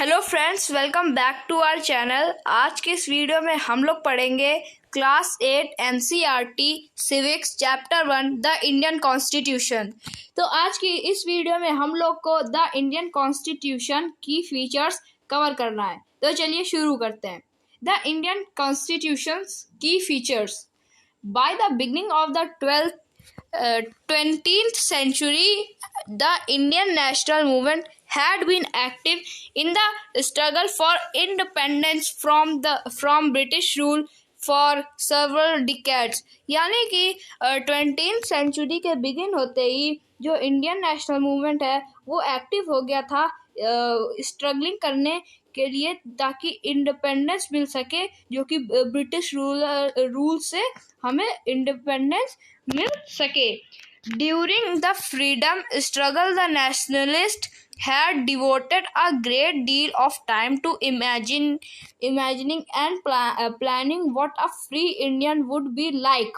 Hello friends, welcome back to our channel. आज के इस वीडियो में हम लोग पढ़ेंगे class 8 NCERT civics chapter 1 the Indian constitution. तो आज की इस वीडियो में हम लोग को द इंडियन कॉन्स्टिट्यूशन की फीचर्स कवर करना है। तो चलिए शुरू करते हैं। द इंडियन कॉन्स्टिट्यूशन की features. By the beginning of the 20th century, the Indian national movement had been active in the struggle for independence from British rule for several decades। यानी कि 20th सेंचुरी के begin होते ही जो Indian national movement है वो active हो गया था स्ट्रगलिंग करने के लिए, ताकि इंडिपेंडेंस मिल सके, जो कि ब्रिटिश रूल से हमें इंडिपेंडेंस मिल सके। During the freedom struggle the nationalist had devoted a great deal of time to imagining and planning what a free Indian would be like।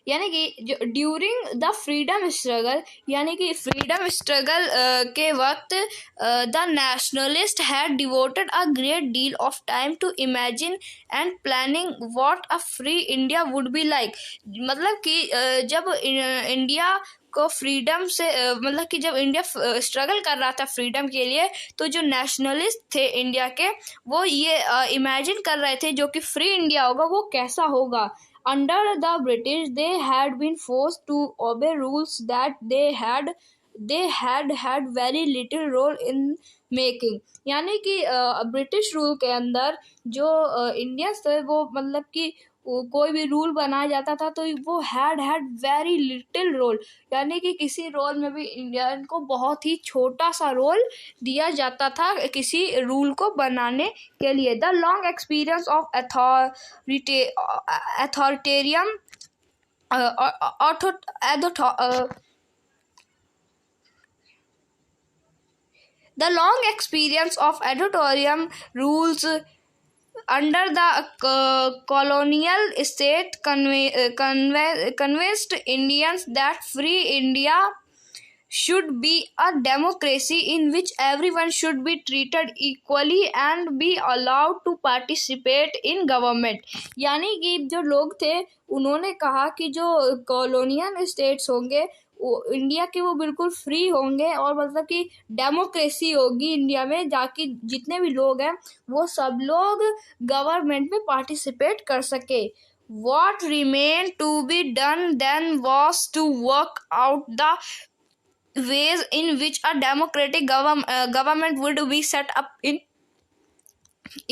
यानी कि जो ड्यूरिंग द फ्रीडम स्ट्रगल, यानी कि freedom struggle के वक्त the nationalist had devoted a great deal of time to imagine and planning what a free India would be like. मतलब कि जब इंडिया को फ्रीडम से मतलब कि जब इंडिया स्ट्रगल कर रहा था फ्रीडम के लिए, तो जो नेशनलिस्ट थे इंडिया के वो ये इमेजिन कर रहे थे जो कि फ्री इंडिया होगा वो कैसा होगा। Under the British, they had been forced to obey rules that they had very little role in making। यानी कि ब्रिटिश रूल के अंदर जो इंडियंस थे वो मतलब कि कोई भी रूल बनाया जाता था तो वो हैड वेरी लिटिल रोल, यानी कि किसी रोल में भी इंडियन को बहुत ही छोटा सा रोल दिया जाता था किसी रूल को बनाने के लिए। The long experience of authoritarian The long experience of authoritarian rules under the colonial state convinced Indians that free India should be a democracy in which everyone should be treated equally and be allowed to participate in government। यानी कि जो लोग थे उन्होंने कहा कि जो colonial states होंगे इंडिया के वो बिल्कुल फ्री होंगे और मतलब कि डेमोक्रेसी होगी इंडिया में, जाकि जितने भी लोग हैं वो सब लोग गवर्नमेंट में पार्टिसिपेट कर सके। What remained to be done then was to work out the ways in which a democratic government would be set up in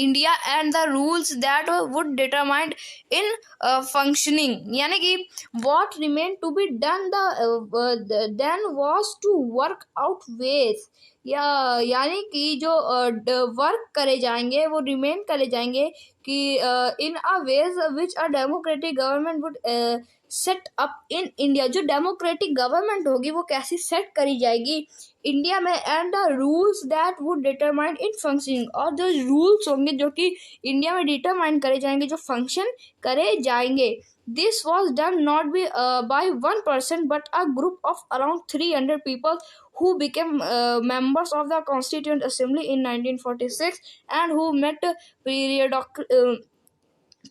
India and the rules that would determine in functioning। यानी कि what remained to be done then was to work out ways, यानी कि जो work करे जाएंगे वो remain करे जाएंगे कि in a ways which a democratic government would set up in India. जो डेमोक्रेटिक गवर्नमेंट होगी वो कैसी सेट करी जाएगी इंडिया में, and the rules that would determine in functioning, और जो रूल्स होंगे जो कि इंडिया में डिटरमाइन करे जाएंगे, जो फंक्शन करे जाएंगे। This was done not by one person but a group of around 300 people who became members of the Constituent Assembly in 1946 and who met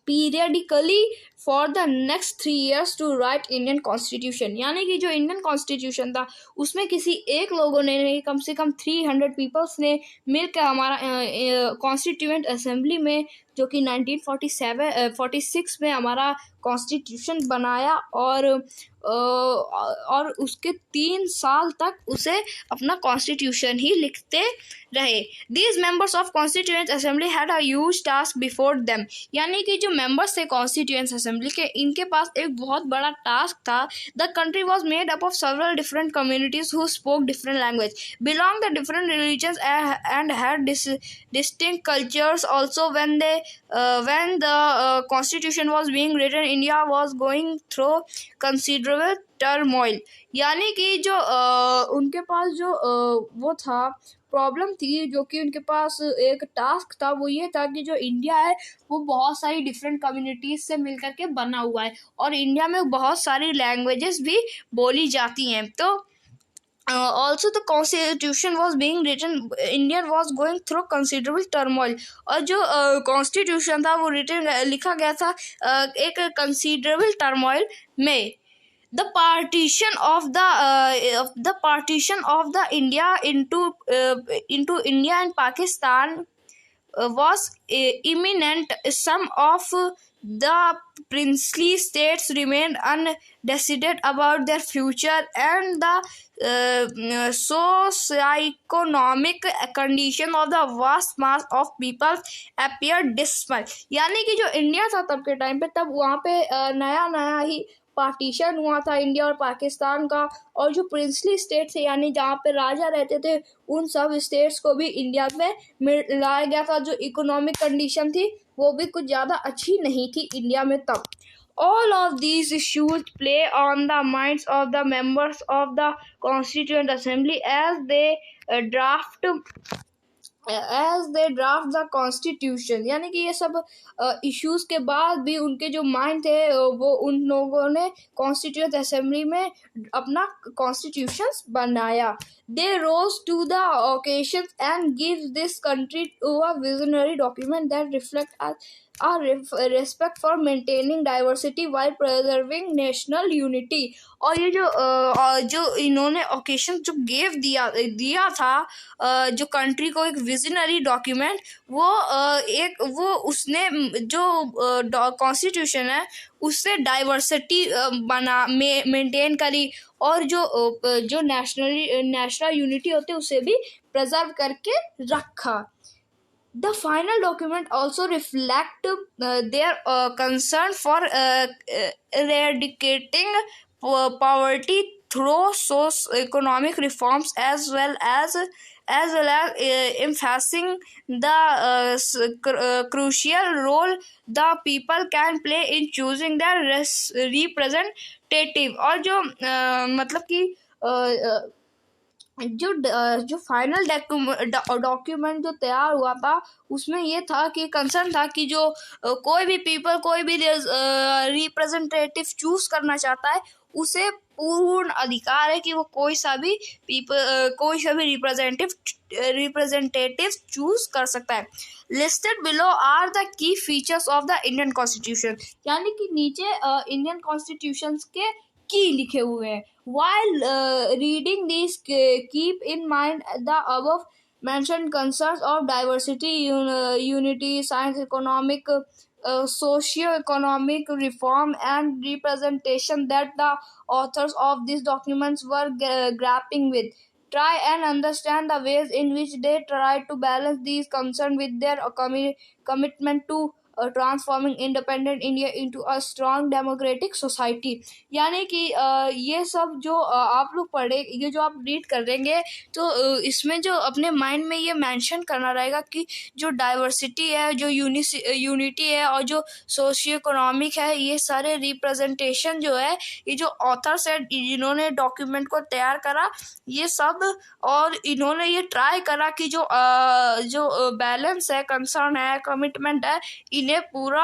periodically for the next 3 years to write Indian Constitution। यानी कि जो Indian constitution था उसमें किसी एक लोगों ने नहीं, कम से कम 300 पीपल्स ने मिलकर हमारा कॉन्स्टिट्यूएंट असेंबली में, जो कि 1946 में हमारा कॉन्स्टिट्यूशन बनाया और उसके 3 साल तक उसे अपना कॉन्स्टिट्यूशन ही लिखते रहे। These members of Constituent Assembly had a huge task before them। यानी कि जो members थे Constituent Assembly के, इनके पास एक बहुत बड़ा टास्क था। The country was made up of several different communities who spoke different language, belonged to different religions and had distinct cultures also। When the constitution was being written, India was going through considerable turmoil। यानी कि जो उनके पास जो वो था problem थी, जो कि उनके पास एक टास्क था, वो ये था कि जो इंडिया है वो बहुत सारी डिफरेंट कम्युनिटीज से मिलकर के बना हुआ है और इंडिया में बहुत सारी लैंग्वेजेस भी बोली जाती हैं। तो also the constitution was being written, India was going through considerable turmoil. और जो constitution था वो लिखा गया था एक considerable turmoil में. The partition of the India into India and Pakistan was imminent. Some of the princely states remained undecided about their future, and the socio-economic condition of the vast mass of people appeared dismal. यानी कि जो India था तब के time पे, तब वहाँ पे नया नया ही पार्टीशन हुआ था इंडिया और पाकिस्तान का, और जो प्रिंसली स्टेट थे यानी जहाँ पे राजा रहते थे उन सब स्टेट्स को भी इंडिया में मिलाया गया था. जो इकोनॉमिक कंडीशन थी वो भी कुछ ज़्यादा अच्छी नहीं थी इंडिया में तब. All of these issues play on the minds of the members of the Constituent Assembly as they draft the constitution. यानी कि ये सब इश्यूज के बाद भी उनके जो माइंड थे वो उन लोगों ने कॉन्स्टिट्यूएंट असेंबली में अपना कॉन्स्टिट्यूशन बनाया. They rose to the occasion and give this country a visionary document that reflects our respect for maintaining diversity while preserving national unity. और ये जो इन्होंने ओकेशन जो दिया था जो कंट्री को एक विजनरी डॉक्यूमेंट, वो उसने जो कॉन्स्टिट्यूशन है उससे डाइवर्सिटी मेंटेन करी, और जो नेशनल यूनिटी होती है उसे भी प्रिजर्व करके रखा. The final document also reflect their concern for eradicating poverty through socio-economic reforms, as well as emphasizing the crucial role the people can play in choosing their representative. और जो मतलब कि जो फाइनल डॉक्यूमेंट जो तैयार हुआ था उसमें ये था कि कंसर्न था कि जो कोई भी पीपल कोई भी रिप्रेजेंटेटिव चूज करना चाहता है उसे पूर्ण अधिकार है कि वो कोई सा भी रिप्रेजेंटेटिव चूज कर सकता है. Listed below are the key features of the Indian constitution. यानी कि नीचे इंडियन कॉन्स्टिट्यूशन के की लिखे हुए हैं. While reading these, keep in mind the above mentioned concerns of diversity, unity, science, economic, socio-economic reform, and representation that the authors of these documents were grappling with. Try and understand the ways in which they try to balance these concerns with their commitment to transforming independent India into a strong democratic society. यानी कि ये सब जो आप लोग पढ़े, ये जो आप रीड करेंगे तो इसमें जो अपने माइंड में ये मेंशन करना रहेगा कि जो डाइवर्सिटी है, जो यूनिटी है और जो सोशियो इकोनॉमिक है, ये सारे रिप्रेजेंटेशन जो है, ये जो ऑथर्स है जिन्होंने डॉक्यूमेंट को तैयार करा ये सब, और इन्होंने ये ट्राई करा कि जो बैलेंस है, कंसर्न है, कमिटमेंट है, इन्हें पूरा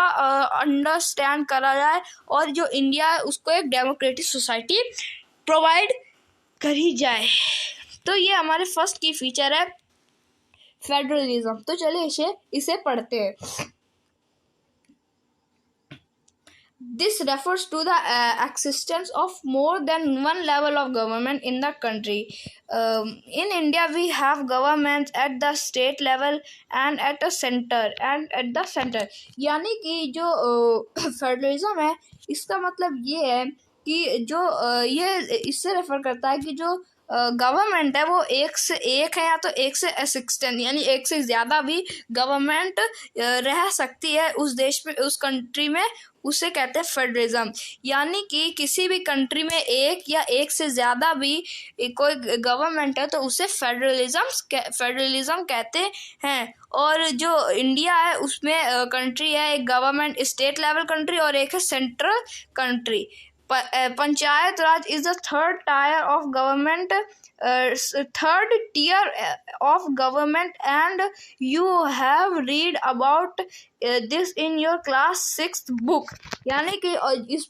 अंडरस्टैंड करा जाए और जो इंडिया है उसको एक डेमोक्रेटिक सोसाइटी प्रोवाइड करी जाए. तो ये हमारे फर्स्ट की फीचर है फेडरलिज्म. तो चलिए इसे पढ़ते हैं. This refers to the existence of more than one level of government in the country. In India, we have governments at the state level and at the center. यानी कि जो फेडरलिज्म है इसका मतलब ये है कि जो ये इससे रेफर करता है कि जो गवर्नमेंट है वो एक से एक है या तो एक से 16 यानी एक से ज़्यादा भी गवर्नमेंट रह सकती है उस देश में, उस कंट्री में, उसे कहते हैं फेडरलिज्म. यानी कि किसी भी कंट्री में एक या एक से ज़्यादा भी कोई गवर्नमेंट है तो उसे फेडरलिज्म कहते हैं. और जो इंडिया है उसमें कंट्री है एक गवर्नमेंट स्टेट लेवल कंट्री और एक है central country. Panchayat Raj is the third tier of government, and you have read about this in your class 6th book. यानी कि इस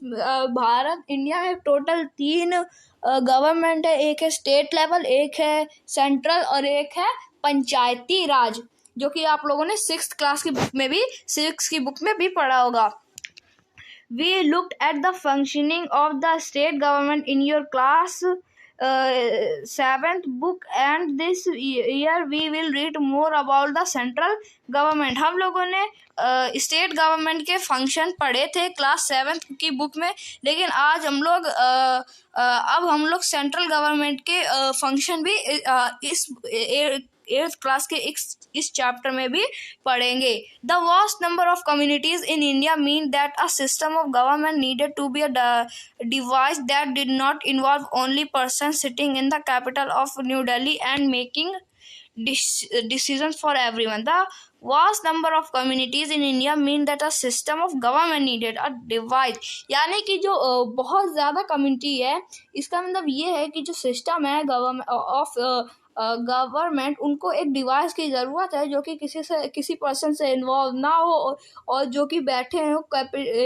भारत इंडिया में टोटल 3 गवर्नमेंट है, एक है स्टेट लेवल, एक है सेंट्रल और एक है पंचायती राज, जो कि आप लोगों ने 6th क्लास की बुक में भी पढ़ा होगा. We looked at the functioning of the state government in your class 7th book, and this year we will read more about the central government. हम लोगों ने स्टेट गवर्नमेंट के फंक्शन पढ़े थे क्लास 7th की बुक में, लेकिन आज अब हम लोग सेंट्रल गवर्नमेंट के फंक्शन भी इस 8th क्लास के इस चैप्टर में भी पढ़ेंगे. The vast number of communities in India mean that a system of government needed to be a device that did not involve only person sitting in the capital of new Delhi and making decisions for everyone. The vast number of communities in India mean that a system of government needed a device. यानी कि जो बहुत ज़्यादा community है, इसका मतलब ये है कि जो सिस्टम है गवर्नमेंट, उनको एक डिवाइस की ज़रूरत है जो कि किसी पर्सन से इन्वॉल्व ना हो, और जो कि बैठे हैं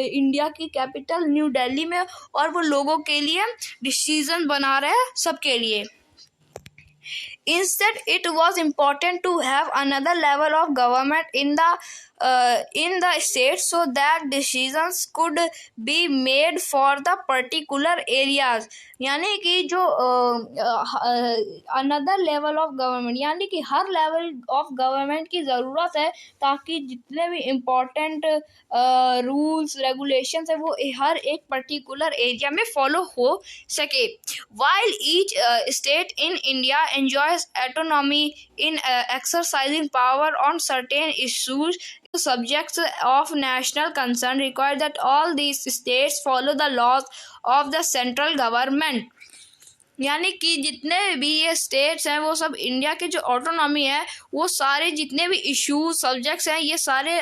इंडिया की कैपिटल न्यू दिल्ली में, और वो लोगों के लिए डिसीजन बना रहे हैं सबके लिए. Instead, it was important to have another level of government in the state so that decisions could be made for the particular areas. यानी कि जो another level of government, यानी कि हर level of government की ज़रूरत है, ताकि जितने भी important rules regulations है वो हर एक particular area में follow हो सके. While each state in India enjoys autonomy in exercising power on certain issues, subjects of national concern require that all these states follow the laws of the central government. यानी कि जितने भी ये states हैं वो सब इंडिया के जो ऑटोनॉमी है, वो सारे जितने भी इश्यूज सब्जेक्ट्स हैं, ये सारे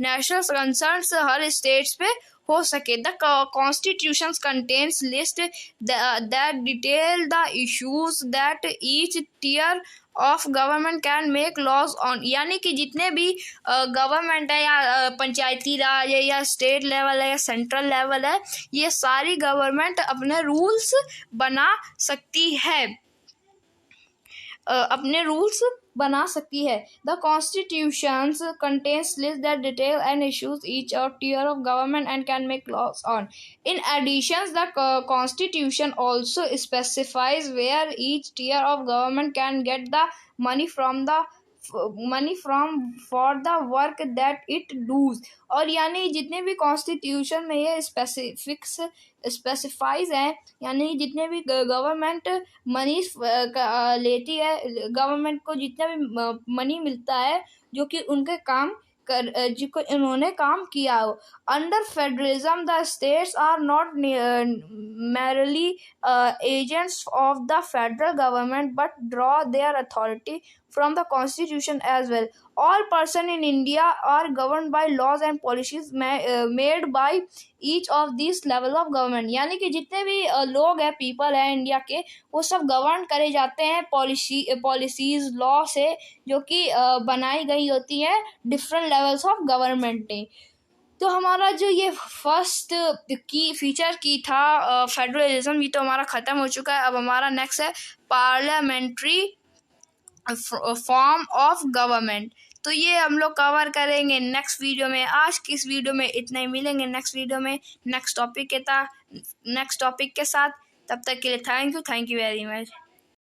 नेशनल कंसर्न्स हर स्टेट्स पे हो सके. The constitution contains list that detail the issues that each tier of government can make laws on. यानी कि जितने भी गवर्नमेंट है, या पंचायती राज है, या स्टेट लेवल है, या सेंट्रल लेवल है, ये सारी गवर्नमेंट अपने रूल्स बना सकती है, The Constitution contains lists that detail and issues each tier of government and can make laws on. In addition, the Constitution also specifies where each tier of government can get the money from for the work that it does. और यानी जितने भी constitution में ये specifies हैं, यानी जितने भी गवर्नमेंट मनी लेती है, गवर्नमेंट को जितना भी मनी मिलता है जो कि उनके काम जिनको इन्होंने काम किया हो. Under federalism the states are not merely agents of the federal government but draw their authority from the constitution as well. All persons in India are governed by laws and policies made by each of these level of government. यानी कि जितने भी लोग हैं, people हैं India के, वो सब गवर्न करे जाते हैं पॉलिसीज लॉ से, जो कि बनाई गई होती है डिफरेंट लेवल्स ऑफ गवर्नमेंट ने. तो हमारा जो ये फर्स्ट फीचर की था फेडरलिज्म, ये तो हमारा ख़त्म हो चुका है. अब हमारा नेक्स्ट है पार्लियामेंट्री फॉर्म ऑफ गवर्नमेंट. तो ये हम लोग कवर करेंगे नेक्स्ट वीडियो में. आज की इस वीडियो में इतना ही, मिलेंगे नेक्स्ट वीडियो में नेक्स्ट टॉपिक के साथ. तब तक के लिए थैंक यू वेरी मच.